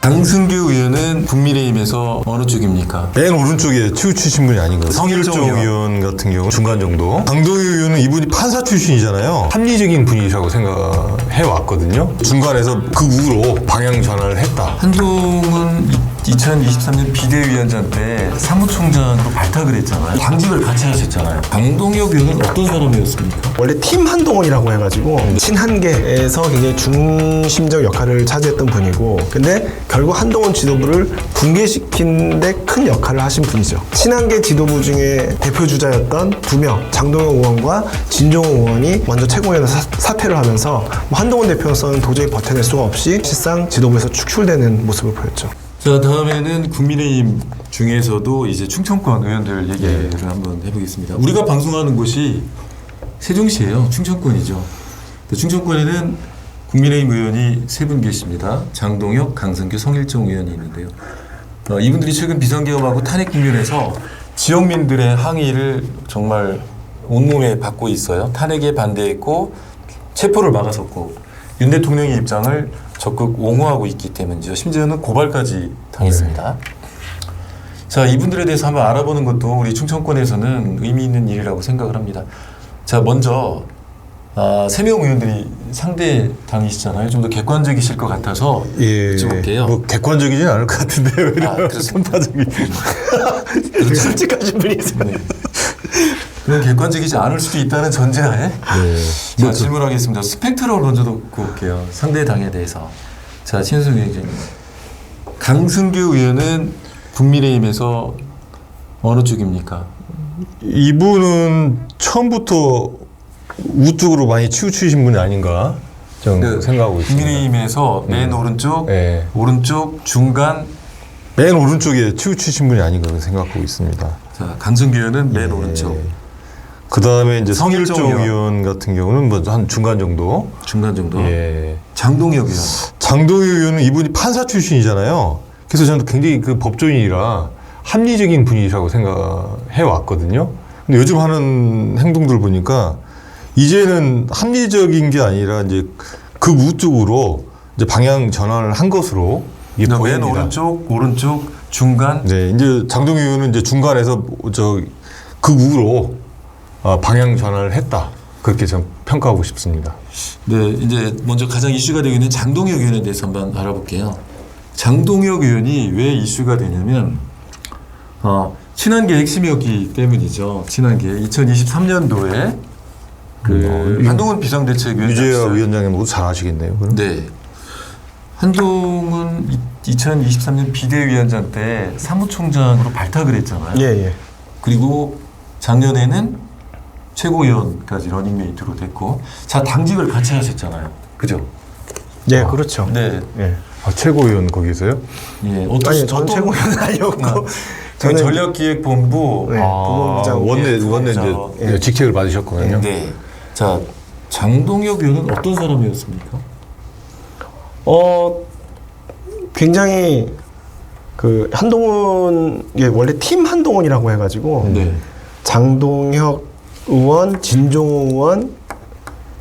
강승규 의원은 국민의힘에서 어느 쪽입니까? 맨 오른쪽에 치우치신 분이 아닌가요? 성일종 의원 같은 경우 중간 정도. 강동희 의원은 이분이 판사 출신이잖아요. 합리적인 분이라고 생각해 왔거든요. 중간에서 극우로 방향 전환을 했다. 한동훈 2023년 비대위원장 때 사무총장으로 발탁을 했잖아요. 당직을 같이 하셨잖아요. 강동혁 의원은 어떤 사람이었습니까? 원래 팀 한동훈이라고 해가지고 친한계에서 굉장히 중심적 역할을 차지했던 분이고, 근데 결국 한동훈 지도부를 붕괴시킨 데 큰 역할을 하신 분이죠. 친한계 지도부 중에 대표 주자였던 두 명, 장동혁 의원과 진종호 의원이 먼저 최고위원에서 사퇴를 하면서 한동훈 대표로서는 도저히 버텨낼 수가 없이 실상 지도부에서 축출되는 모습을 보였죠. 자, 다음에는 국민의힘 중에서도 이제 충청권 의원들 얘기를 한번 해보겠습니다. 우리가 방송하는 곳이 세종시예요. 충청권이죠. 충청권에는 국민의힘 의원이 세 분 계십니다. 장동혁, 강승규, 성일종 의원이 있는데요. 이분들이 최근 비상계엄하고 탄핵 국면에서 지역민들의 항의를 정말 온몸에 받고 있어요. 탄핵에 반대했고 체포를 막아섰고 윤 대통령의 입장을 적극 옹호하고 있기 때문이죠. 심지어는 고발까지 당했습니다. 자, 이분들에 대해서 한번 알아보는 것도 우리 충청권에서는 의미 있는 일이라고 생각을 합니다. 자, 먼저 3명 의원들이 상대 당이시잖아요. 좀 더 객관적이실 것 같아서 여쭤볼게요. 뭐 객관적이진 않을 것 같은데요. 그렇습니다. 솔직하신 분이세요. 네. 그럼 객관적이지 않을 수도 있다는 전제하에 자, 질문하겠습니다. 스펙트럼을 먼저 놓고 올게요. 상대 당에 대해서. 자, 신은숙 의원님. 강승규 의원은 국민의힘에서 어느 쪽입니까? 이분은 처음부터 우쪽으로 많이 치우치신 분이 아닌가 저는 생각하고 있습니다. 국민의힘에서 맨 오른쪽, 오른쪽, 중간. 맨 오른쪽에 치우치신 분이 아닌가 생각하고 있습니다. 자, 강승규 의원은 맨 오른쪽. 그 다음에 이제 성일종 성일종 의원 같은 경우는 뭐 한 중간 정도. 중간 정도. 예. 장동혁 의원. 장동희 의원은 이분이 판사 출신이잖아요. 그래서 저는 굉장히 그 법조인이라 합리적인 분이라고 생각해 왔거든요. 근데 요즘 하는 행동들 보니까 이제는 합리적인 게 아니라 이제 극우 쪽으로 이제 방향 전환을 한 것으로 이게 맨 보입니다. 오른쪽, 중간. 네, 이제 장동희 의원은 이제 중간에서 극우로 방향 전환을 했다. 그렇게 좀 평가하고 싶습니다. 네, 이제 먼저 가장 이슈가 되고 있는 장동혁 의원에 대해서 한번 알아볼게요. 장동혁 의원이 왜 이슈가 되냐면 친한계 핵심이었기 때문이죠. 친한계 2023년도에 한동훈 비상대책위원장 유재하 위원장님 모두 잘 아시겠네요. 그럼? 네. 한동훈 2023년 비대위원장 때 사무총장으로 발탁을 했잖아요. 예. 그리고 작년에는 최고위원까지 러닝메이트로 됐고, 자, 당직을 같이 하셨잖아요. 그죠? 네, 그렇죠. 네. 예. 최고위원 거기서요? 예. 아니, 저는 최고위원은 아니었고. 저는 전략기획본부 네, 부본부장. 원내 이제 직책을 받으셨거든요. 네. 자, 장동혁 의원은 어떤 사람이었습니까? 굉장히 한동훈, 원래 팀 한동훈이라고 해가지고 장동혁 의원, 진종호 의원,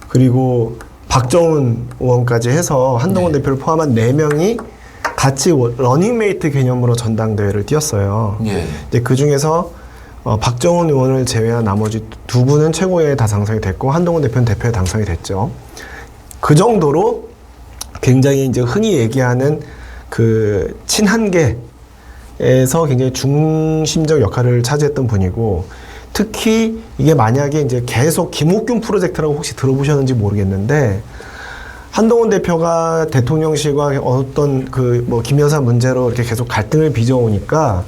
그리고 박정훈 의원까지 해서 한동훈 대표를 포함한 4명이 같이 러닝메이트 개념으로 전당대회를 뛰었어요. 이제 그 중에서 박정훈 의원을 제외한 나머지 2분은 최고위원에 다 당선이 됐고 한동훈 대표는 대표에 당선이 됐죠. 그 정도로 굉장히 이제 흔히 얘기하는 그 친한계에서 굉장히 중심적 역할을 차지했던 분이고, 특히 이게 만약에 이제 계속 김옥균 프로젝트라고 혹시 들어보셨는지 모르겠는데, 한동훈 대표가 대통령실과 어떤 김 여사 문제로 이렇게 계속 갈등을 빚어오니까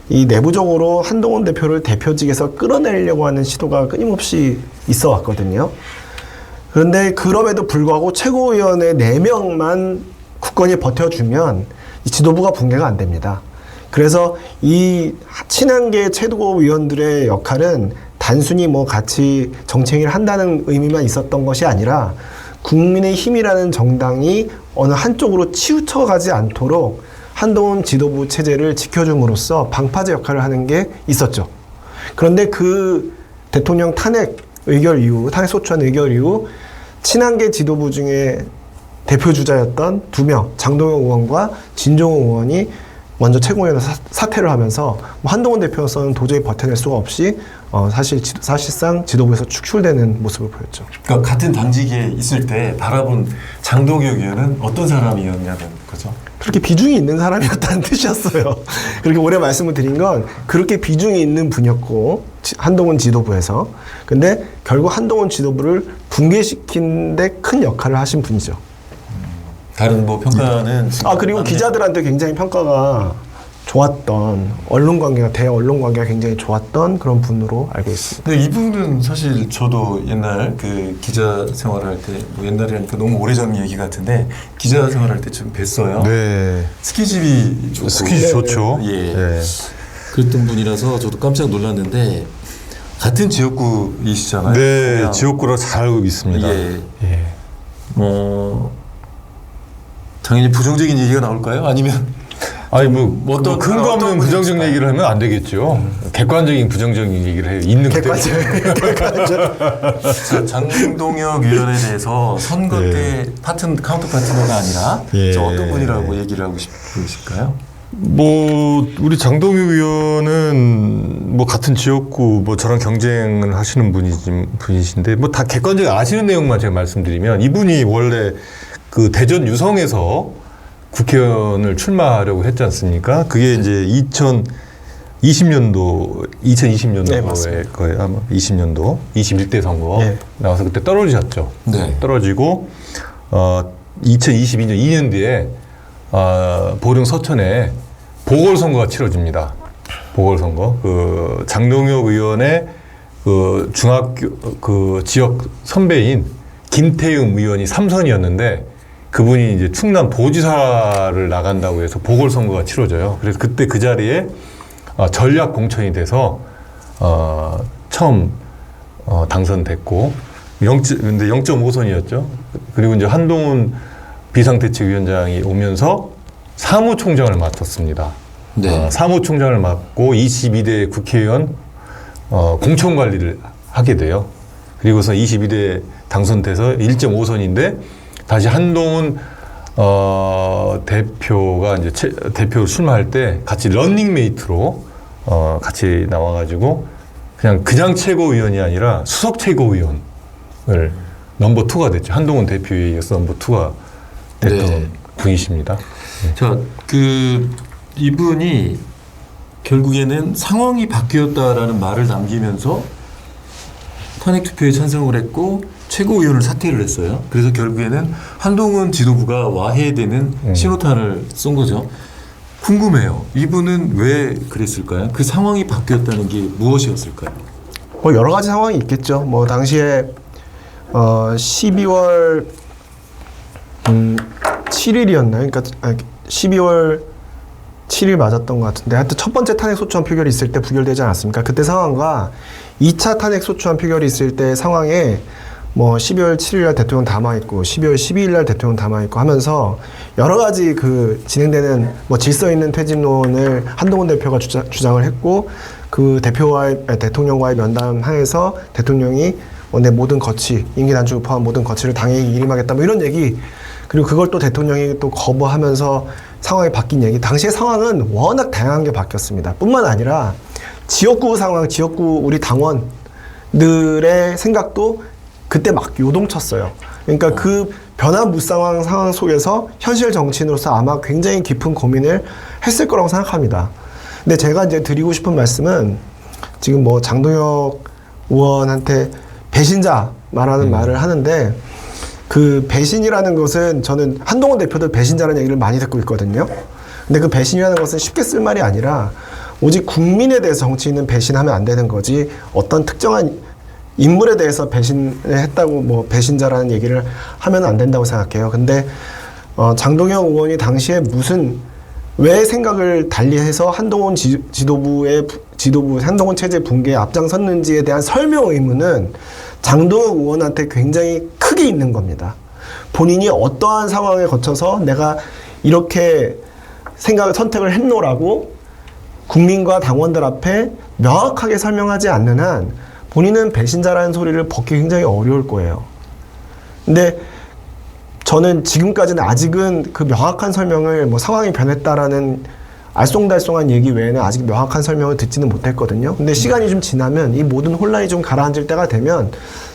이 내부적으로 한동훈 대표를 대표직에서 끌어내려고 하는 시도가 끊임없이 있어 왔거든요. 그런데 그럼에도 불구하고 최고위원회 4명만 굳건히 버텨주면 이 지도부가 붕괴가 안 됩니다. 그래서 이 친한계 최고위원들의 역할은 단순히 같이 정치행위를 한다는 의미만 있었던 것이 아니라 국민의힘이라는 정당이 어느 한쪽으로 치우쳐가지 않도록 한동훈 지도부 체제를 지켜줌으로써 방파제 역할을 하는 게 있었죠. 그런데 그 대통령 탄핵 의결 이후, 탄핵 소추안 의결 이후 친한계 지도부 중에 대표 주자였던 2명, 장동혁 의원과 진종호 의원이 먼저 최고위원회에서 사퇴를 하면서 뭐 한동훈 대표로서는 도저히 버텨낼 수가 없이 사실상 지도부에서 축출되는 모습을 보였죠. 그러니까 같은 당직에 있을 때 바라본 장동혁 의원은 어떤 사람이었냐는 거죠. 그렇게 비중이 있는 사람이었다는 뜻이었어요. 그렇게 오래 말씀을 드린 건 그렇게 비중이 있는 분이었고 한동훈 지도부에서. 근데 결국 한동훈 지도부를 붕괴시킨 데 큰 역할을 하신 분이죠. 다른 뭐 평가는 그리고 기자들한테 굉장히 평가가 좋았던 대언론 관계가 굉장히 좋았던 그런 분으로 알고 있습니다. 근데 이분은 사실 저도 옛날 그 기자 생활할 때 뭐 옛날이라니까 너무 오래전 얘기 같은데 기자 생활할 때 좀 뵀어요. 네. 스킨십이 좋고 스킨십 좋죠. 예. 네. 그랬던 분이라서 저도 깜짝 놀랐는데 같은 지역구이시잖아요. 네, 그냥. 지역구라 잘 알고 있습니다. 예. 예. 당연히 부정적인 얘기가 나올까요? 아니면 아니 뭐 어떤 근거 없는 부정적 분일까요? 얘기를 하면 안 되겠죠. 객관적인 부정적인 얘기를 해요. 있는 그대로. 장동혁 의원에 대해서 선거 때 카운터 파트너가 아니라 예. 어떤 분이라고 얘기를 하고 싶으실까요? 뭐 우리 장동혁 의원은 뭐 같은 지역구 뭐 저랑 경쟁을 하시는 분이신데 뭐 다 객관적으로 아시는 내용만 제가 말씀드리면 이분이 원래 그 대전 유성에서 국회의원을 출마하려고 했지 않습니까? 그게 이제 2020년도에 네, 맞습니다. 거의 아마 20년도 21대 선거 네. 나와서 그때 떨어지셨죠. 네. 떨어지고 2022년 2년 뒤에 보령 서천에 보궐선거가 치러집니다. 보궐선거. 그 장동혁 의원의 그 중학교 그 지역 선배인 김태흠 의원이 3선이었는데 그분이 이제 충남 도지사를 나간다고 해서 보궐선거가 치러져요. 그래서 그때 그 자리에 전략 공천이 돼서 처음 당선됐고 근데 0.5선이었죠. 그리고 이제 한동훈 비상대책위원장이 오면서 사무총장을 맡았습니다. 네. 사무총장을 맡고 22대 국회의원 공천 관리를 하게 돼요. 그리고서 22대 당선돼서 1.5선인데 다시 한동훈 대표가 이제 대표로 출마할 때 같이 런닝메이트로 같이 나와가지고 그냥 최고위원이 아니라 수석 최고위원을 넘버 2가 됐죠. 한동훈 대표에 이어서 넘버 2가 됐던 네. 분이십니다. 자, 이분이 결국에는 상황이 바뀌었다라는 말을 남기면서 탄핵 투표에 찬성을 했고 최고위원을 사퇴를 했어요. 그래서 결국에는 한동훈 지도부가 와해되는 신호탄을 쏜 거죠. 궁금해요. 이분은 왜 그랬을까요? 그 상황이 바뀌었다는 게 무엇이었을까요? 뭐 여러 가지 상황이 있겠죠. 뭐 당시에 12월 7일이었나요? 그러니까 12월 7일 맞았던 것 같은데 하여튼 첫 번째 탄핵 소추안 표결이 있을 때 부결되지 않았습니까? 그때 상황과 2차 탄핵 소추안 표결이 있을 때 상황에 뭐 12월 7일 날 대통령 담아있고 12월 12일 날 대통령 담아있고 하면서 여러 가지 그 진행되는 뭐 질서 있는 퇴진론을 한동훈 대표가 주장을 했고 그 대통령과의 면담 하에서 대통령이 내 모든 거취, 임기 단축을 포함한 모든 거취를 당연히 일임하겠다 뭐 이런 얘기 그리고 그걸 또 대통령이 또 거부하면서 상황이 바뀐 얘기. 당시의 상황은 워낙 다양한 게 바뀌었습니다. 뿐만 아니라 지역구 상황, 지역구 우리 당원들의 생각도 그때 막 요동쳤어요. 그러니까 그 변화무쌍한 상황 속에서 현실 정치인으로서 아마 굉장히 깊은 고민을 했을 거라고 생각합니다. 근데 제가 이제 드리고 싶은 말씀은 지금 뭐 장동혁 의원한테 배신자 말하는 말을 하는데 그 배신이라는 것은 저는 한동훈 대표도 배신자라는 얘기를 많이 듣고 있거든요. 근데 그 배신이라는 것은 쉽게 쓸 말이 아니라 오직 국민에 대해서 정치인은 배신하면 안 되는 거지 어떤 특정한 인물에 대해서 배신을 했다고 뭐 배신자라는 얘기를 하면 안 된다고 생각해요. 근데 장동혁 의원이 당시에 왜 생각을 달리해서 한동훈 지도부 한동훈 체제 붕괴에 앞장섰는지에 대한 설명 의무는 장동혁 의원한테 굉장히 크게 있는 겁니다. 본인이 어떠한 상황에 거쳐서 내가 이렇게 선택을 했노라고 국민과 당원들 앞에 명확하게 설명하지 않는 한 본인은 배신자라는 소리를 벗기 굉장히 어려울 거예요. 근데 저는 지금까지는 아직은 그 명확한 설명을 뭐 상황이 변했다라는 알쏭달쏭한 얘기 외에는 아직 명확한 설명을 듣지는 못했거든요. 근데 시간이 좀 지나면 이 모든 혼란이 좀 가라앉을 때가 되면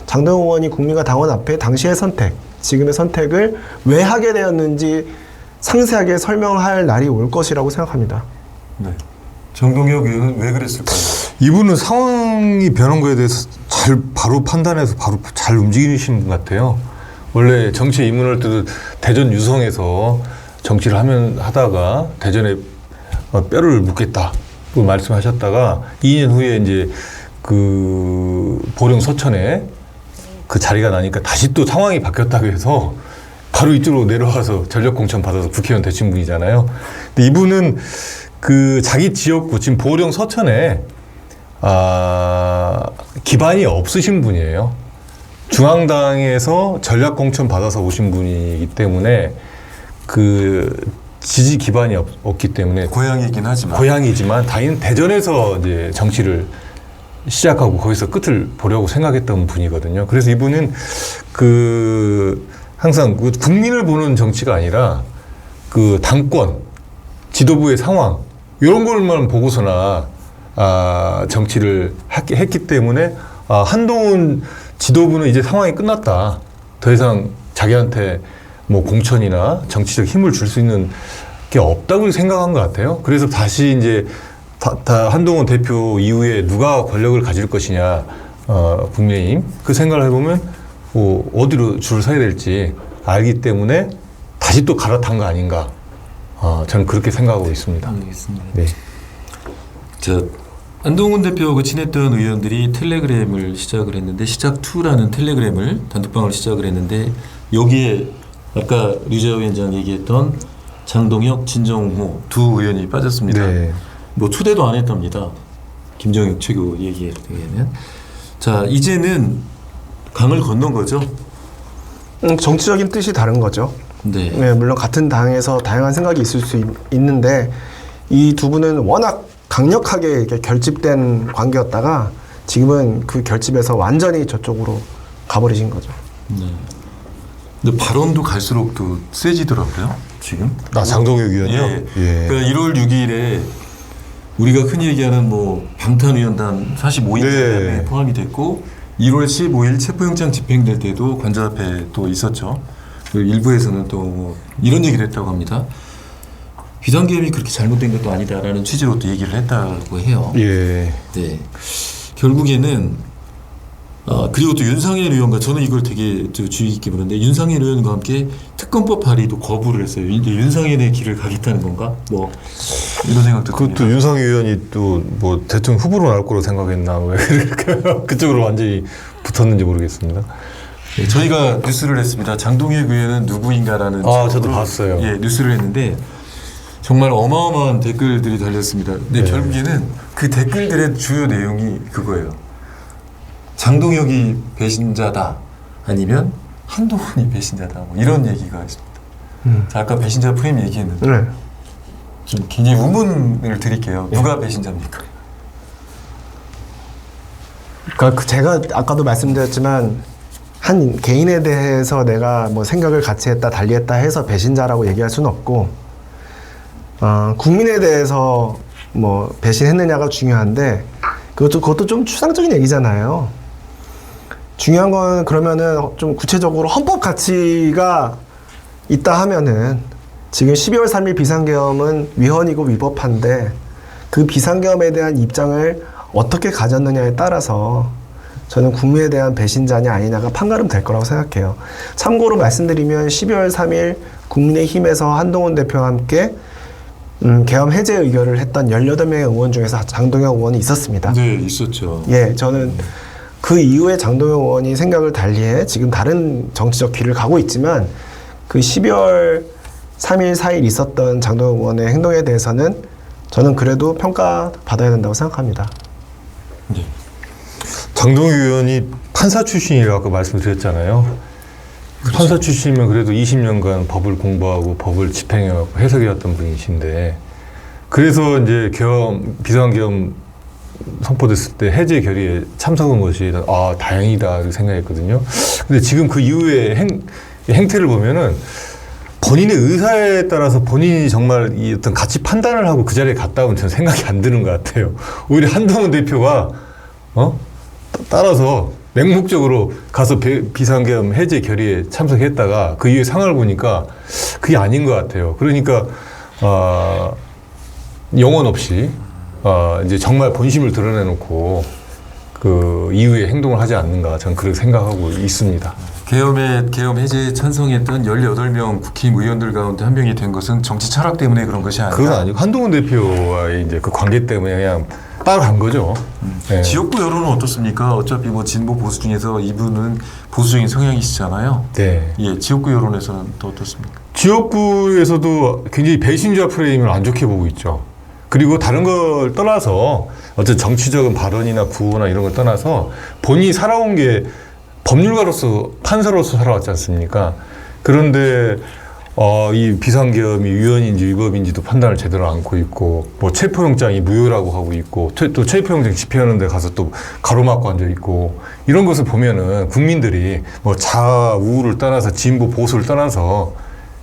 장동영 의원이 국민과 당원 앞에 당시의 선택, 지금의 선택을 왜 하게 되었는지 상세하게 설명할 날이 올 것이라고 생각합니다. 네. 정동혁 의원은 왜 그랬을까요? 이분은 상황이 변한 거에 대해서 바로 판단해서 바로 잘 움직이시는 분 같아요. 원래 정치에 입문할 때도 대전 유성에서 정치를 하다가 대전에 뼈를 묻겠다 그 말씀하셨다가 2년 후에 이제 그 보령 서천에 그 자리가 나니까 다시 또 상황이 바뀌었다고 해서 바로 이쪽으로 내려와서 전력 공천 받아서 국회의원 되신 분이잖아요. 근데 이분은 그 자기 지역구 지금 보령 서천에 기반이 없으신 분이에요. 중앙당에서 전략 공천 받아서 오신 분이기 때문에 그 지지 기반이 없기 때문에 고향이지만 다행히 대전에서 이제 정치를 시작하고 거기서 끝을 보려고 생각했던 분이거든요. 그래서 이분은 그 항상 그 국민을 보는 정치가 아니라 그 당권, 지도부의 상황 이런 걸만 보고서나 정치를 했기 때문에 한동훈 지도부는 이제 상황이 끝났다. 더 이상 자기한테 뭐 공천이나 정치적 힘을 줄 수 있는 게 없다고 생각한 것 같아요. 그래서 다시 이제 한동훈 대표 이후에 누가 권력을 가질 것이냐, 국민의힘 그 생각을 해보면 어디로 줄을 서야 될지 알기 때문에 다시 또 갈아탄 거 아닌가. 저는 그렇게 생각하고 있습니다. 알겠습니다. 네. 한동훈 대표하고 친했던 의원들이 텔레그램을 시작을 했는데 시작2라는 텔레그램을 단톡방을 시작을 했는데 여기에 아까 류재호 위원장 얘기했던 장동혁, 진정호 두 의원이 빠졌습니다. 네. 뭐 초대도 안 했답니다. 김정혁 최고 얘기에 의하면. 자, 이제는 강을 건넌 거죠? 정치적인 뜻이 다른 거죠. 네. 네, 물론 같은 당에서 다양한 생각이 있을 수 있는데 이 두 분은 워낙 강력하게 이렇게 결집된 관계였다가 지금은 그 결집에서 완전히 저쪽으로 가버리신 거죠. 네. 근데 발언도 갈수록 또 세지더라고요. 지금. 장동혁 의원이요? 예. 예. 그러니까 1월 6일에 우리가 흔히 얘기하는 뭐 방탄위원단 45인 네. 포함이 됐고 1월 15일 체포영장 집행될 때도 관저 앞에 또 있었죠. 일부에서는 또 뭐 이런 얘기를 했다고 합니다. 비상계엄이 그렇게 잘못된 것도 아니다라는 취지로 또 얘기를 했다고 해요. 예. 네. 결국에는 그리고 또 윤상현 의원과 저는 이걸 되게 주의 깊게 보는데 윤상현 의원과 함께 특검법 발의도 거부를 했어요. 이제 윤상현의 길을 가겠다는 건가? 뭐 이런 생각도 그것도 드네요. 윤상희 의원이 또 뭐 대통령 후보로 나올 거로 생각했나 왜 그쪽으로 완전히 붙었는지 모르겠습니다. 네, 저희가 뉴스를 했습니다. 장동혁 의원은 누구인가라는 저도 식으로, 봤어요. 예, 뉴스를 했는데 정말 어마어마한 댓글들이 달렸습니다. 근데 네. 결국에는 그 댓글들의 주요 내용이 그거예요. 장동혁이 배신자다 아니면 한동훈이 배신자다 뭐 이런 얘기가 있습니다. 자, 아까 배신자 프레임 얘기했는데 네. 좀 굉장히 의문을 드릴게요. 누가 배신자입니까? 그러니까 제가 아까도 말씀드렸지만 한 개인에 대해서 내가 뭐 생각을 같이 했다 달리했다 해서 배신자라고 얘기할 수는 없고 국민에 대해서 뭐 배신했느냐가 중요한데 그것도 좀 추상적인 얘기잖아요. 중요한 건 그러면은 좀 구체적으로 헌법 가치가 있다 하면은 지금 12월 3일 비상계엄은 위헌이고 위법한데 그 비상계엄에 대한 입장을 어떻게 가졌느냐에 따라서 저는 국민에 대한 배신자냐 아니냐가 판가름 될 거라고 생각해요. 참고로 말씀드리면 12월 3일 국민의힘에서 한동훈 대표와 함께 계엄 해제 의결을 했던 18명의 의원 중에서 장동혁 의원이 있었습니다. 네, 있었죠. 예, 저는 그 이후에 장동혁 의원이 생각을 달리해 지금 다른 정치적 길을 가고 있지만 그 12월 3일, 4일 있었던 장동혁 의원의 행동에 대해서는 저는 그래도 평가받아야 된다고 생각합니다. 네. 장동혁 의원이 판사 출신이라고 아까 말씀드렸잖아요. 그렇죠. 판사 출신이면 그래도 20년간 법을 공부하고 법을 집행해왔고 해석해왔던 분이신데 그래서 이제 비상계엄 선포됐을 때 해제 결의에 참석한 것이 다행이다 이렇게 생각했거든요. 근데 지금 그 이후에 이 행태를 보면은 본인의 의사에 따라서 본인이 정말 이 어떤 가치 판단을 하고 그 자리에 갔다고는 저는 생각이 안 드는 것 같아요. 오히려 한동훈 대표가 따라서 맹목적으로 가서 비상계엄 해제 결의에 참석했다가 그 이후에 상황을 보니까 그게 아닌 것 같아요. 그러니까 영혼 없이 이제 정말 본심을 드러내놓고 그 이후에 행동을 하지 않는가 저는 그렇게 생각하고 있습니다. 계엄 해제에 찬성했던 18명 국힘 의원들 가운데 한 명이 된 것은 정치 철학 때문에 그런 것이 아니라 그건 아니고 한동훈 대표와의 이제 그 관계 때문에 그냥 따라간 거죠. 네. 지역구 여론은 어떻습니까? 어차피 뭐 진보 보수 중에서 이분은 보수적인 성향이시잖아요. 네. 예, 지역구 여론에서는 또 어떻습니까? 지역구에서도 굉장히 배신자 프레임을 안 좋게 보고 있죠. 그리고 다른 걸 떠나서 어떤 정치적인 발언이나 구호나 이런 걸 떠나서 본인이 살아온 게 법률가로서 판사로서 살아왔지 않습니까? 그런데 이 비상계엄이 위헌인지 위법인지도 판단을 제대로 않고 있고 뭐 체포영장이 무효라고 하고 있고 또 체포영장 집행하는 데 가서 또 가로막고 앉아 있고 이런 것을 보면은 국민들이 뭐 좌우를 떠나서 진보 보수를 떠나서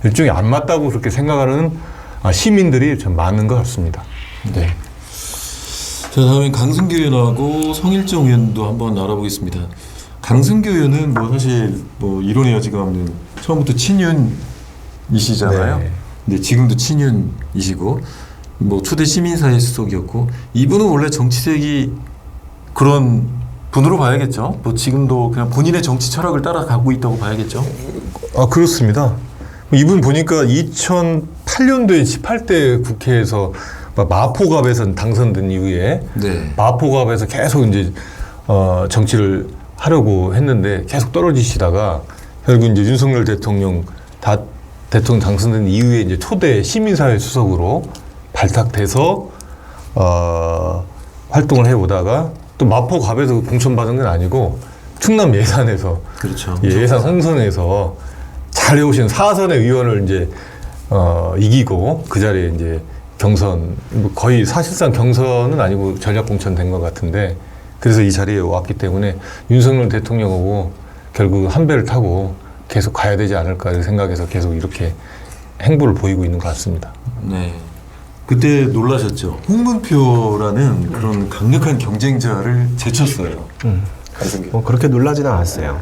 일종의 안 맞다고 그렇게 생각하는 시민들이 좀 많은 것 같습니다. 네. 자, 다음엔 강승규 의원하고 성일정 의원도 한번 알아보겠습니다. 강승규 의원은 뭐 사실 뭐 이론의 여지가 없는 처음부터 친윤이시잖아요. 네. 근데 지금도 친윤이시고 뭐 초대 시민사회 수석이었고 이분은 원래 정치색이 그런 분으로 봐야겠죠. 뭐 지금도 그냥 본인의 정치 철학을 따라가고 있다고 봐야겠죠. 그렇습니다. 이분 보니까 2008년도에 18대 국회에서 마포갑에서 당선된 이후에 네. 마포갑에서 계속 이제 정치를 하려고 했는데 계속 떨어지시다가 결국 이제 윤석열 대통령 당선된 이후에 이제 초대 시민사회 수석으로 발탁돼서 활동을 해오다가 또 마포갑에서 공천받은 건 아니고 충남 예산에서 그렇죠. 예산 홍선에서 잘 해오신 4선의 의원을 이제 이기고 그 자리에 이제 경선 거의 사실상 경선은 아니고 전략 공천된 것 같은데 그래서 이 자리에 왔기 때문에 윤석열 대통령하고 결국 한 배를 타고 계속 가야 되지 않을까 생각해서 계속 이렇게 행보를 보이고 있는 것 같습니다. 네. 그때 놀라셨죠. 홍문표라는 그런 강력한 경쟁자를 제쳤어요. 강승규. 뭐 그렇게 놀라지는 않았어요.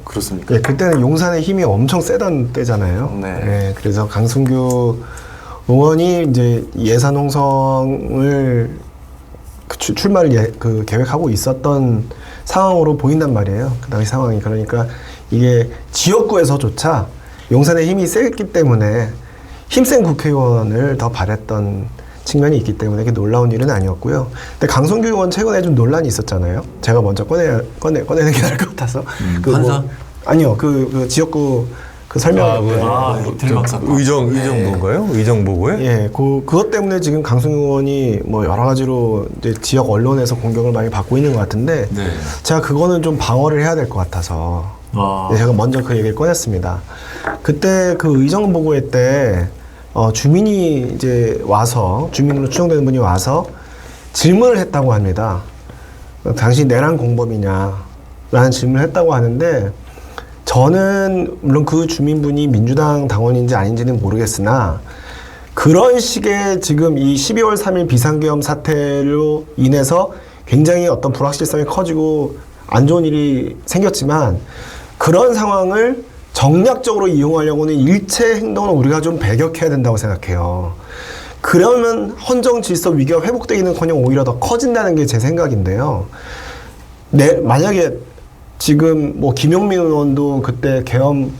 그렇습니까? 예, 그때는 용산의 힘이 엄청 세던 때잖아요. 네. 예, 그래서 강승규 의원이 이제 예산 홍성을 출마를 계획하고 있었던 상황으로 보인단 말이에요. 그 당시 상황이. 그러니까 이게 지역구에서조차 용산의 힘이 세기 때문에 힘센 국회의원을 더 바랬던 측면이 있기 때문에 그게 놀라운 일은 아니었고요. 근데 강성규 의원 최근에 좀 논란이 있었잖아요. 제가 먼저 꺼내는 게 나을 것 같아서. 판사? 아니요. 그 지역구 그 설명. 이틀막 사건. 의정보인가요? 의정보고에? 예, 그것 때문에 지금 강승규 의원이 뭐 여러 가지로 이제 지역 언론에서 공격을 많이 받고 있는 것 같은데, 네. 제가 그거는 좀 방어를 해야 될 것 같아서, 제가 먼저 그 얘기를 꺼냈습니다. 그때 그 의정보고회 때, 주민이 이제 와서, 주민으로 추정되는 분이 와서 질문을 했다고 합니다. 당신 내란 공범이냐? 라는 질문을 했다고 하는데, 저는 물론 그 주민분이 민주당 당원인지 아닌지는 모르겠으나 그런 식의 지금 이 12월 3일 비상계엄 사태로 인해서 굉장히 어떤 불확실성이 커지고 안 좋은 일이 생겼지만 그런 상황을 정략적으로 이용하려고는 일체 행동은 우리가 좀 배격해야 된다고 생각해요. 그러면 헌정 질서 위기가 회복되기는커녕 오히려 더 커진다는 게 제 생각인데요. 만약에 지금 뭐 김용민 의원도 그때 계엄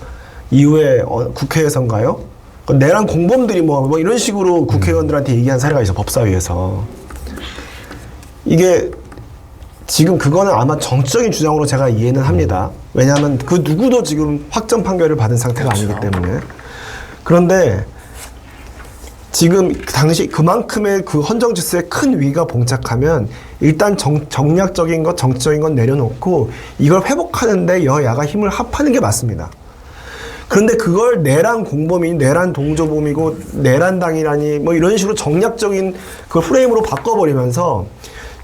이후에 국회에서인가요? 내란 공범들이 뭐 이런 식으로 국회의원들한테 얘기한 사례가 있어, 법사위에서. 이게 지금 그거는 아마 정치적인 주장으로 제가 이해는 합니다. 왜냐하면 그 누구도 지금 확정 판결을 받은 상태가 아니기 때문에. 그런데 지금 당시 그만큼의 그 헌정 질서에 큰 위기가 봉착하면 일단 정략적인 것, 정치적인 건 내려놓고 이걸 회복하는데 여야가 힘을 합하는 게 맞습니다. 그런데 그걸 내란 공범이 내란 동조범이고 내란당이라니 뭐 이런 식으로 정략적인 그 프레임으로 바꿔버리면서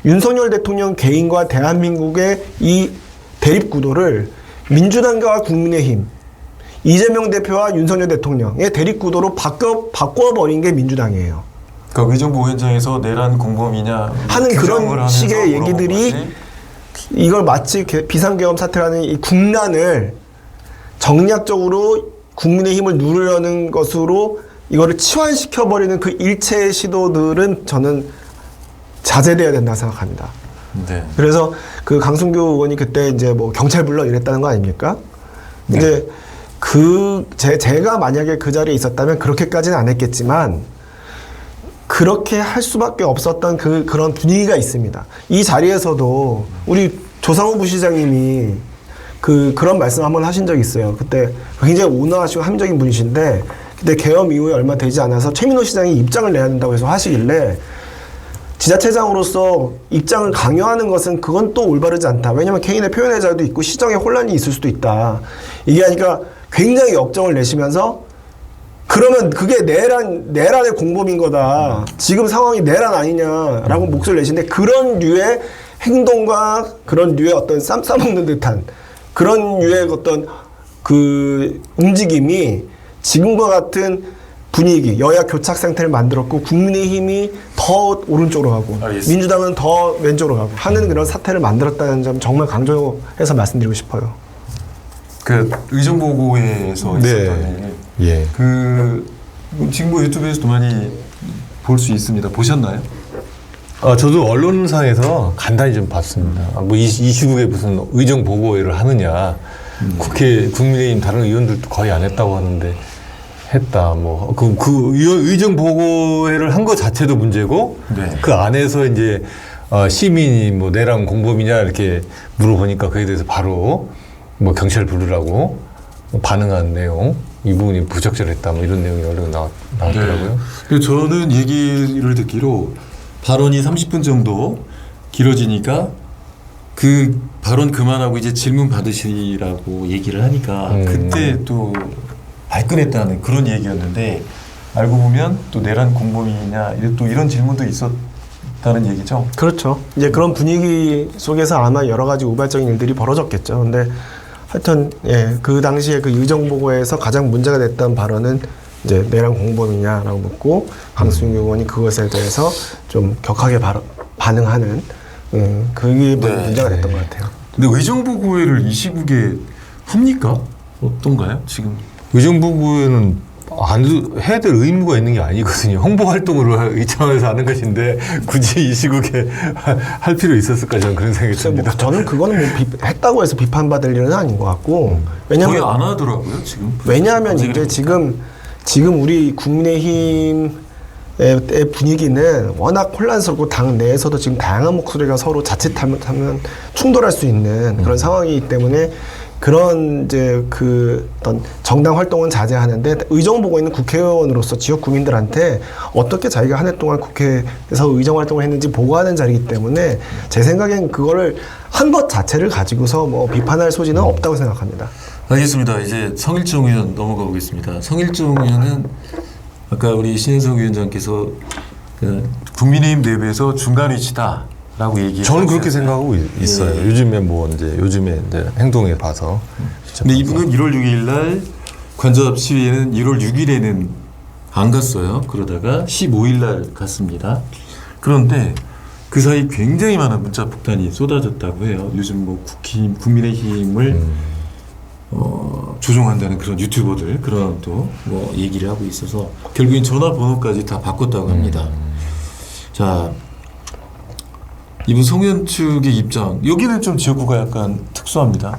윤석열 대통령 개인과 대한민국의 이 대립 구도를 민주당과 국민의힘 이재명 대표와 윤석열 대통령의 대립구도로 바꿔버린 게 민주당이에요. 그러니까 의정부 현장에서 내란 공범이냐 하는 그런 식의 얘기들이 이걸 마치 비상계엄 사태라는 이 국난을 정략적으로 국민의힘을 누르려는 것으로 이거를 치환시켜버리는 그 일체의 시도들은 저는 자제돼야 된다고 생각합니다. 네. 그래서 그 강승규 의원이 그때 이제 뭐 경찰 불러 이랬다는 거 아닙니까? 네. 이제 제가 만약에 그 자리에 있었다면 그렇게까지는 안 했겠지만 그렇게 할 수밖에 없었던 그런 분위기가 있습니다. 이 자리에서도 우리 조상우 부시장님이 그런 말씀 한번 하신 적이 있어요. 그때 굉장히 온화하시고 합리적인 분이신데 그때 계엄 이후에 얼마 되지 않아서 최민호 시장이 입장을 내야 된다고 해서 하시길래 지자체장으로서 입장을 강요하는 것은 그건 또 올바르지 않다. 왜냐하면 개인의 표현의 자유도 있고 시정에 혼란이 있을 수도 있다. 이게 하니까 굉장히 역정을 내시면서 그러면 그게 내란의 공범인 거다. 지금 상황이 내란 아니냐라고 목소리를 내시는데 그런 류의 행동과 그런 류의 어떤 쌈 싸먹는 듯한 그런 류의 어떤 그 움직임이 지금과 같은 분위기, 여야 교착 상태를 만들었고 국민의힘이 더 오른쪽으로 가고 알겠습니다. 민주당은 더 왼쪽으로 가고 하는 그런 사태를 만들었다는 점 정말 강조해서 말씀드리고 싶어요. 그 의정보고에서 네. 있었던 일, 예. 지금 뭐 유튜브에서도 많이 볼 수 있습니다. 보셨나요? 저도 언론상에서 간단히 좀 봤습니다. 뭐 이 시국에 무슨 의정 보고회를 하느냐. 국회 국민의힘 다른 의원들도 거의 안 했다고 하는데 했다. 뭐 의정 보고회를 한 것 자체도 문제고 네. 그 안에서 이제 시민이 뭐 내란 공범이냐 이렇게 물어보니까 그에 대해서 바로 뭐 경찰 부르라고 반응한 내용 이 부분이 부적절했다 뭐 이런 내용이 언론에 나왔더라고요. 네. 그래서 저는 얘기를 듣기로 발언이 30분 정도 길어지니까 그 발언 그만하고 이제 질문 받으시라고 얘기를 하니까 그때 또 발끈했다는 그런 얘기였는데 알고 보면 또 내란 공범이냐 또 이런 질문도 있었다는 얘기죠. 그렇죠. 이제 그런 분위기 속에서 아마 여러 가지 우발적인 일들이 벌어졌겠죠. 근데 하여튼 그 당시에 그 의정보고에서 가장 문제가 됐던 발언은 이제 내란 공범이냐라고 묻고 강승규 의원이 그것에 대해서 좀 격하게 반응하는 그게 문제가 됐던 것 같아요. 근데 의정보고회를 이 시국에 합니까? 어떤가요? 지금 의정부구에는 해야 될 의무가 있는 게 아니거든요. 홍보 활동으로 이 차원에서 하는 것인데 굳이 이 시국에 할 필요 있었을까 저는 그런 생각이 듭니다. 뭐 저는 그거는 뭐 했다고 해서 비판받을 일은 아닌 것 같고 거의 안 하더라고요 지금. 왜냐하면 이제 지금 우리 국민의힘의 분위기는 워낙 혼란스럽고 당 내에서도 지금 다양한 목소리가 서로 자칫하면 충돌할 수 있는 그런 상황이기 때문에 그런 이제 그 어떤 정당 활동은 자제하는데 의정 보고 있는 국회의원으로서 지역 구민들한테 어떻게 자기가 한 해 동안 국회에서 의정 활동을 했는지 보고하는 자리이기 때문에 제 생각엔 그거를 한 것 자체를 가지고서 뭐 비판할 소지는 없다고 생각합니다. 알겠습니다. 이제 성일종 의원 넘어가 보겠습니다. 성일종 의원은 아까 우리 신현석 위원장께서 국민의힘 내부에서 중간 위치다라고 얘기했어요. 저는 그렇게 생각하고 있어요. 예. 요즘에 이제 행동에 봐서. 근데 이분은 1월 6일 날 관저앞 시위에는 1월 6일에는 안 갔어요. 그러다가 15일 날 갔습니다. 그런데 그 사이 굉장히 많은 문자 폭탄이 쏟아졌다고 해요. 요즘 뭐 국민의힘을 조종한다는 그런 유튜버들 그런 또 뭐 얘기를 하고 있어서 결국엔 전화번호까지 다 바꿨다고 합니다. 자, 이분 송현 측의 입장 여기는 좀 지역구가 약간 특수합니다.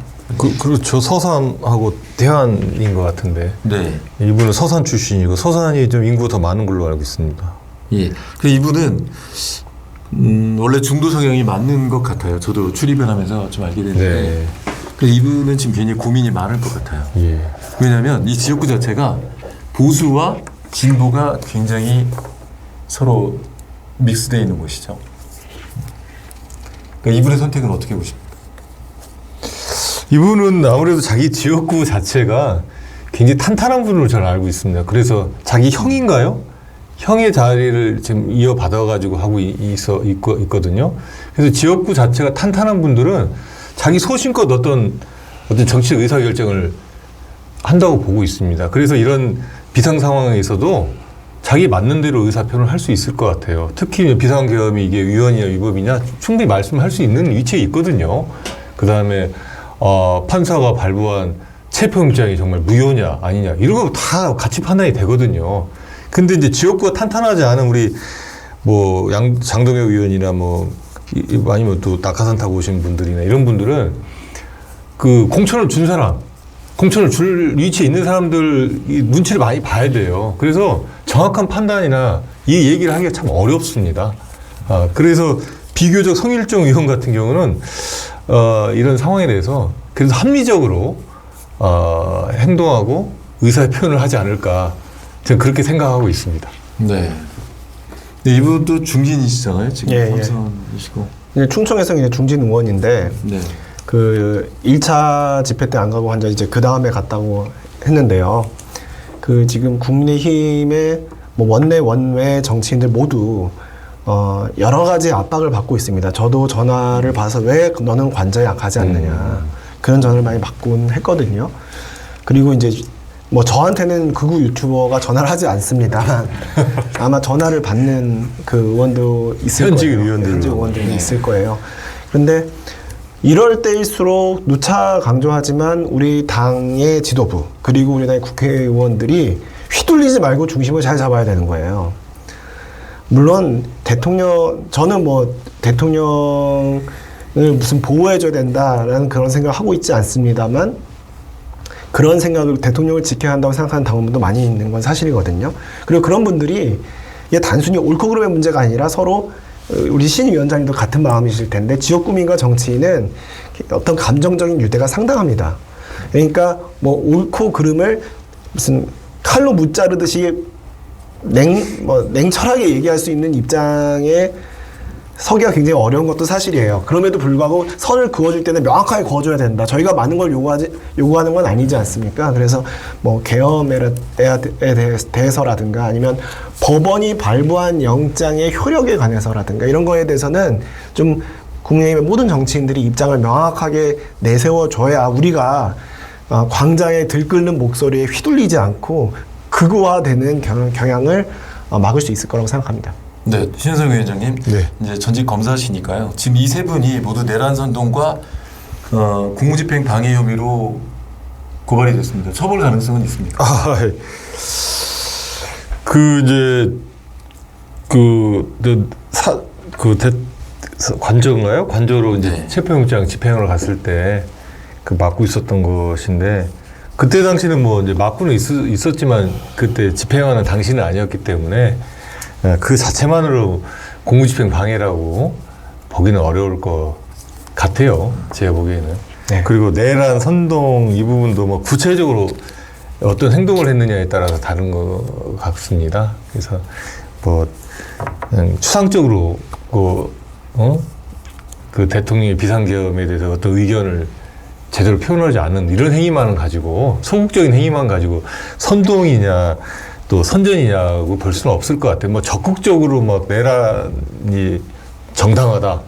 그렇죠. 서산하고 대안인 것 같은데. 네. 이분은 서산 출신이고 서산이 좀 인구가 더 많은 걸로 알고 있습니다. 예. 그 이분은 원래 중도 성향이 맞는 것 같아요. 저도 출입을 하면서 좀 알게 됐는데. 네. 그래서 이분은 지금 괜히 고민이 많을 것 같아요. 예. 왜냐하면 이 지역구 자체가 보수와 진보가 굉장히 서로 믹스되어 있는 곳이죠. 그러니까 이분의 선택은 어떻게 보십니까? 이분은 아무래도 자기 지역구 자체가 굉장히 탄탄한 분으로 저는 알고 있습니다. 그래서 자기 형인가요? 형의 자리를 지금 이어받아가지고 하고 있거든요. 그래서 지역구 자체가 탄탄한 분들은 자기 소신껏 어떤 정치 의사결정을 한다고 보고 있습니다. 그래서 이런 비상 상황에서도 자기 맞는 대로 의사표현을 할 수 있을 것 같아요. 특히 비상계엄이 이게 위헌이냐 위법이냐 충분히 말씀할 수 있는 위치에 있거든요. 그 다음에 판사가 발부한 체포영장이 정말 무효냐 아니냐 이런 거 다 같이 판단이 되거든요. 근데 이제 지역구가 탄탄하지 않은 우리 뭐 장동혁 의원이나 뭐 아니면 또 낙하산 타고 오신 분들이나 이런 분들은 그 공천을 준 사람, 공천을 줄 위치에 있는 사람들 이 눈치를 많이 봐야 돼요. 그래서 정확한 판단이나 이 얘기를 하기가 참 어렵습니다. 그래서 비교적 성일정 의원 같은 경우는 이런 상황에 대해서 그래서 합리적으로 행동하고 의사의 표현을 하지 않을까 저는 그렇게 생각하고 있습니다. 네. 네, 이분도 중진이시잖아요. 지금 예, 예. 삼선이시고. 충청에서 이제 중진 의원인데 네. 그 1차 집회 때 안 가고 한자 이제 그 다음에 갔다고 했는데요. 그 지금 국민의힘의 뭐 원내 원외 정치인들 모두 여러 가지 압박을 받고 있습니다. 저도 전화를 봐서 왜 너는 관저에 가지 않느냐 그런 전화를 많이 받곤 했거든요. 그리고 이제 뭐 저한테는 극우 유튜버가 전화를 하지 않습니다만 아마 전화를 받는 그 의원도 있을 현직 거예요. 의원들. 현직 의원들이 있을 거예요. 그런데 이럴 때일수록 누차 강조하지만 우리 당의 지도부 그리고 우리 당의 국회의원들이 휘둘리지 말고 중심을 잘 잡아야 되는 거예요. 물론 저는 뭐 대통령을 무슨 보호해줘야 된다라는 그런 생각을 하고 있지 않습니다만 그런 생각을 대통령을 지켜야 한다고 생각하는 당원분도 많이 있는 건 사실이거든요. 그리고 그런 분들이 이게 단순히 옳고 그름의 문제가 아니라 서로 우리 신 위원장님도 같은 마음이실 텐데 지역구민과 정치인은 어떤 감정적인 유대가 상당합니다. 그러니까 뭐 옳고 그름을 무슨 칼로 무자르듯이 냉철하게 얘기할 수 있는 입장에 서기가 굉장히 어려운 것도 사실이에요. 그럼에도 불구하고 선을 그어줄 때는 명확하게 그어줘야 된다. 저희가 많은 걸 요구하는 건 아니지 않습니까? 그래서 뭐 계엄에 대해서라든가 아니면 법원이 발부한 영장의 효력에 관해서라든가 이런 거에 대해서는 좀 국민의힘의 모든 정치인들이 입장을 명확하게 내세워줘야 우리가 광장에 들끓는 목소리에 휘둘리지 않고 극우화되는 경향을 막을 수 있을 거라고 생각합니다. 네, 신현석 위원장님. 네. 이제 전직 검사시니까요. 지금 이 세 분이 모두 내란 선동과 공무집행 방해 혐의로 고발이 됐습니다. 처벌 가능성은 있습니까? 관저인가요? 관저로 이제 네. 체포영장 집행을 갔을 때 그 맡고 있었던 것인데 그때 당시는 뭐 이제 맡고는 있었지만 그때 집행하는 당시는 아니었기 때문에 그 자체만으로 공무집행 방해라고 보기는 어려울 것 같아요. 제가 보기에는. 네. 그리고 내란, 선동 이 부분도 뭐 구체적으로 어떤 행동을 했느냐에 따라서 다른 것 같습니다. 그래서 뭐 그냥 추상적으로 그 대통령의 비상계엄에 대해서 어떤 의견을 제대로 표현하지 않는 이런 행위만은 가지고 소극적인 행위만 가지고 선동이냐 또 선전이냐고 볼 수는 없을 것 같아요. 뭐 적극적으로 막 내란이 정당하다.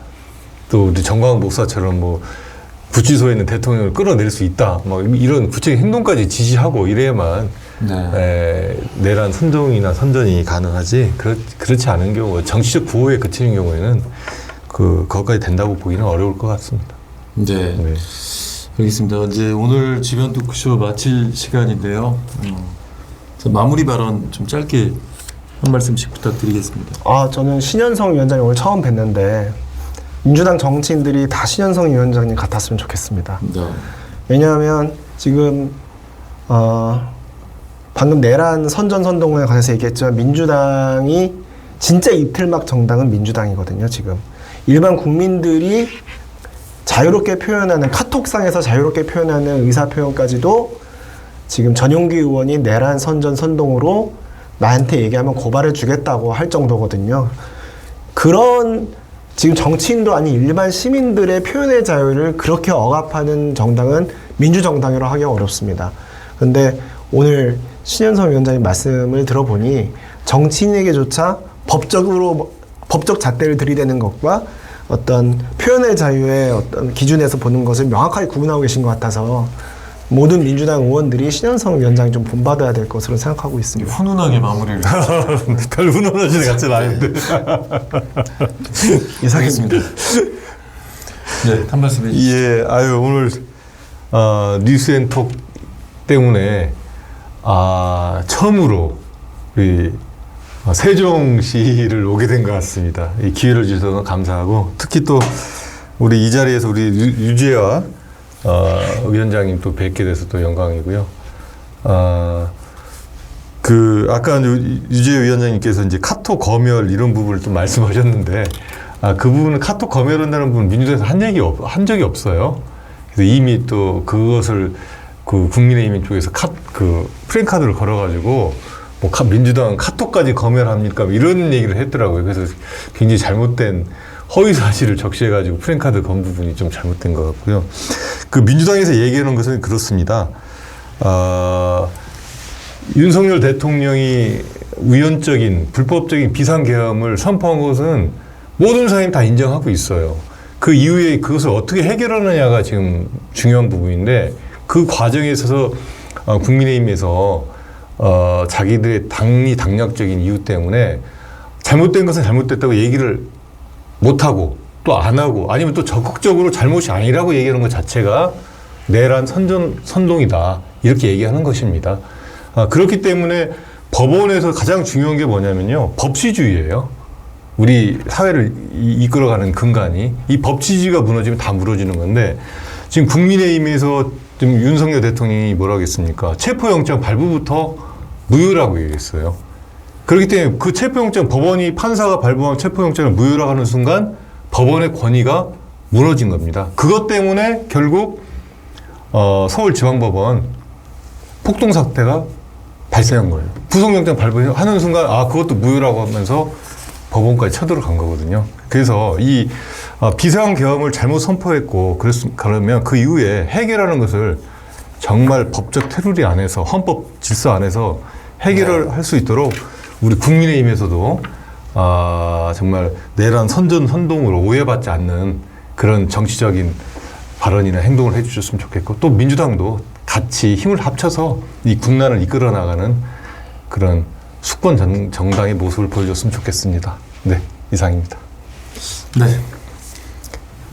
또 우리 정광훈 목사처럼 뭐 구치소에 있는 대통령을 끌어낼 수 있다. 뭐 이런 구체적인 행동까지 지시하고 이래야만 네. 내란 선동이나 선전이 가능하지. 그렇지 않은 경우 정치적 구호에 그치는 경우에는 그것까지 된다고 보기는 어려울 것 같습니다. 네. 네. 알겠습니다. 이제 오늘 지변 토크쇼 마칠 시간인데요. 마무리 발언 좀 짧게 한 말씀씩 부탁드리겠습니다. 저는 신현성 위원장님 오늘 처음 뵀는데 민주당 정치인들이 다 신현성 위원장님 같았으면 좋겠습니다. 네. 왜냐하면 지금 방금 내란 선전선동에 관해서 얘기했지만 민주당이 진짜 이틀막 정당은 민주당이거든요. 지금 일반 국민들이 자유롭게 표현하는 카톡상에서 자유롭게 표현하는 의사표현까지도 지금 전용기 의원이 내란 선전 선동으로 나한테 얘기하면 고발해 주겠다고 할 정도거든요. 그런 지금 정치인도 아닌 일반 시민들의 표현의 자유를 그렇게 억압하는 정당은 민주정당이라고 하기가 어렵습니다. 그런데 오늘 신현성 위원장님 말씀을 들어보니 정치인에게조차 법적 잣대를 들이대는 것과 어떤 표현의 자유의 어떤 기준에서 보는 것을 명확하게 구분하고 계신 것 같아서 모든 민주당 의원들이 신현성 위원장 좀 본받아야 될 것으로 생각하고 있습니다. 훈훈하게 마무리를 별 훈훈하지 같진 않은데. 이상했습니다. 네, 한 말씀 해주시죠. 예, 아유 오늘 뉴스앤톡 때문에 처음으로 우리 세종시를 오게 된 것 같습니다. 이 기회를 주셔서 감사하고 특히 또 우리 이 자리에서 우리 유재하 위원장님 또 뵙게 돼서 또 영광이고요. 아까 유재하 위원장님께서 이제 카톡 검열 이런 부분을 좀 말씀하셨는데 그 부분은 카톡 검열한다는 부분 민주당에서 한 적이 없어요. 그래서 이미 또 그것을 그 국민의힘 쪽에서 프랜카드를 걸어가지고 뭐 민주당은 카톡까지 검열합니까? 이런 얘기를 했더라고요. 그래서 굉장히 잘못된 허위 사실을 적시해가지고 프랜카드 건 부분이 좀 잘못된 것 같고요. 그 민주당에서 얘기하는 것은 그렇습니다. 윤석열 대통령이 우연적인 불법적인 비상계엄을 선포한 것은 모든 사람이 다 인정하고 있어요. 그 이후에 그것을 어떻게 해결하느냐가 지금 중요한 부분인데 그 과정에 있어서 국민의힘에서 자기들의 당략적인 이유 때문에 잘못된 것은 잘못됐다고 얘기를 못하고 또 안 하고 아니면 또 적극적으로 잘못이 아니라고 얘기하는 것 자체가 내란 선동이다 이렇게 얘기하는 것입니다. 그렇기 때문에 법원에서 가장 중요한 게 뭐냐면요. 법치주의예요. 우리 사회를 이끌어가는 근간이 이 법치주의가 무너지면 다 무너지는 건데 지금 국민의힘에서 지금 윤석열 대통령이 뭐라고 했습니까? 체포영장 발부부터 무효라고 얘기했어요. 그렇기 때문에 그 체포영장 법원이 판사가 발부한 체포영장을 무효라고 하는 순간 법원의 권위가 무너진 겁니다. 그것 때문에 결국 서울지방법원 폭동 사태가 발생한 거예요. 구속영장 발부하는 순간 그것도 무효라고 하면서 법원까지 쳐들어간 거거든요. 그래서 이 비상계엄을 잘못 선포했고 그러면 그 이후에 해결하는 것을 정말 법적 테두리 안에서 헌법 질서 안에서 해결을 할 수 있도록 우리 국민의힘에서도 정말 내란 선동으로 오해받지 않는 그런 정치적인 발언이나 행동을 해주셨으면 좋겠고 또 민주당도 같이 힘을 합쳐서 이 국난을 이끌어 나가는 그런 수권 정당의 모습을 보여줬으면 좋겠습니다. 네, 이상입니다. 네.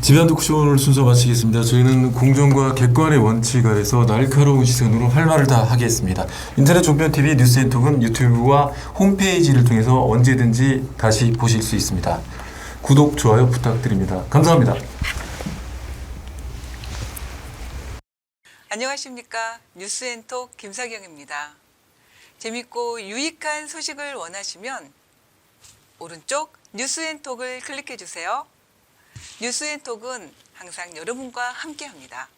집요한 토크쇼 오늘 순서 마치겠습니다. 저희는 공정과 객관의 원칙 아래서 날카로운 시선으로 할 말을 다 하겠습니다. 인터넷 종편TV 뉴스앤톡은 유튜브와 홈페이지를 통해서 언제든지 다시 보실 수 있습니다. 구독, 좋아요 부탁드립니다. 감사합니다. 안녕하십니까. 뉴스앤톡 김사경입니다. 재밌고 유익한 소식을 원하시면 오른쪽 뉴스앤톡을 클릭해 주세요. 뉴스앤톡은 항상 여러분과 함께합니다.